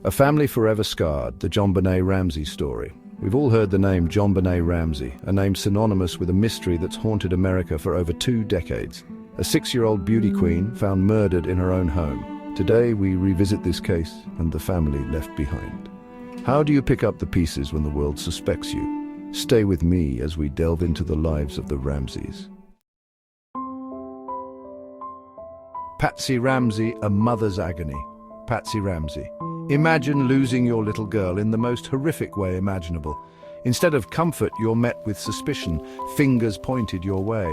A family forever scarred, the JonBenét Ramsey story. We've all heard the name JonBenét Ramsey, a name synonymous with a mystery that's haunted America for over 2 decades. A 6-year-old beauty queen found murdered in her own home. Today we revisit this case and the family left behind. How do you pick up the pieces when the world suspects you? Stay with me as we delve into the lives of the Ramseys. Patsy Ramsey, a mother's agony. Patsy Ramsey. Imagine losing your little girl in the most horrific way imaginable. Instead of comfort, you're met with suspicion, fingers pointed your way.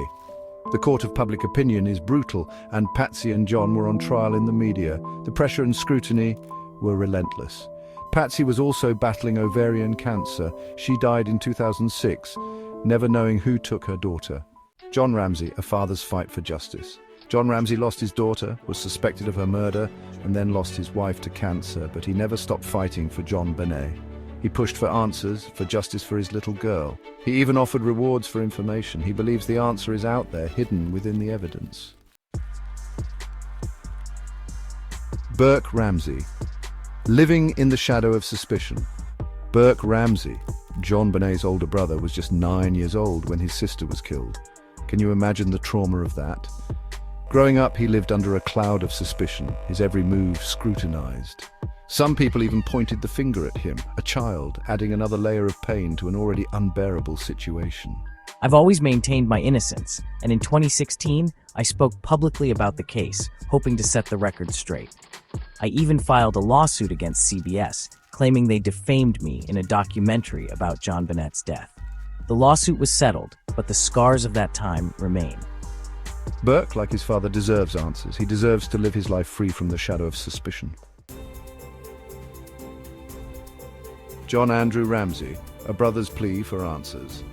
The court of public opinion is brutal, and Patsy and John were on trial in the media. The pressure and scrutiny were relentless. Patsy was also battling ovarian cancer. She died in 2006, never knowing who took her daughter. John Ramsey, a father's fight for justice. John Ramsey lost his daughter, was suspected of her murder, and then lost his wife to cancer, but he never stopped fighting for JonBenét. He pushed for answers, for justice for his little girl. He even offered rewards for information. He believes the answer is out there, hidden within the evidence. Burke Ramsey. Living in the shadow of suspicion. Burke Ramsey, JonBenét's older brother, was just 9 years old when his sister was killed. Can you imagine the trauma of that? Growing up, he lived under a cloud of suspicion, his every move scrutinized. Some people even pointed the finger at him, a child, adding another layer of pain to an already unbearable situation. I've always maintained my innocence, and in 2016, I spoke publicly about the case, hoping to set the record straight. I even filed a lawsuit against CBS, claiming they defamed me in a documentary about JonBenét's death. The lawsuit was settled, but the scars of that time remain. Burke, like his father, deserves answers. He deserves to live his life free from the shadow of suspicion. John Andrew Ramsey, a brother's plea for answers.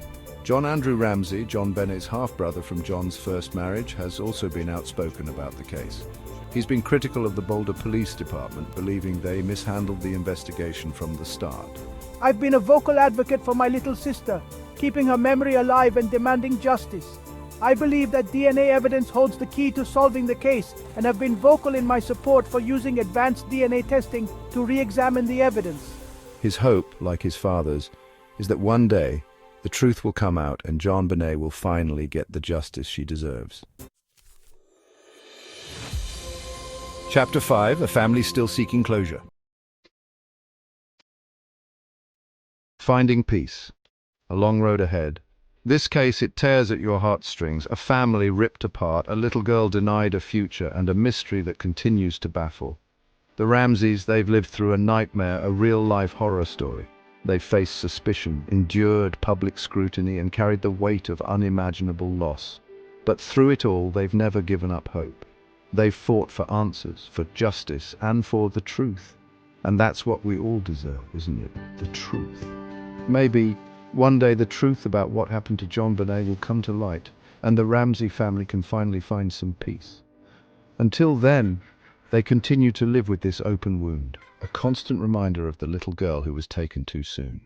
John Andrew Ramsey, JonBenét's half-brother from John's first marriage, has also been outspoken about the case. He's been critical of the Boulder Police Department, believing they mishandled the investigation from the start. I've been a vocal advocate for my little sister, keeping her memory alive and demanding justice. I believe that DNA evidence holds the key to solving the case and have been vocal in my support for using advanced DNA testing to re-examine the evidence. His hope, like his father's, is that one day the truth will come out and JonBenét will finally get the justice she deserves. Chapter 5, A Family Still Seeking Closure. Finding peace. A long road ahead. This case, it tears at your heartstrings. A family ripped apart, a little girl denied a future, and a mystery that continues to baffle. The Ramseys, they've lived through a nightmare, a real-life horror story. They've faced suspicion, endured public scrutiny, and carried the weight of unimaginable loss. But through it all, they've never given up hope. They've fought for answers, for justice, and for the truth. And that's what we all deserve, isn't it? The truth. Maybe one day the truth about what happened to JonBenét will come to light, and the Ramsey family can finally find some peace. Until then, they continue to live with this open wound, a constant reminder of the little girl who was taken too soon.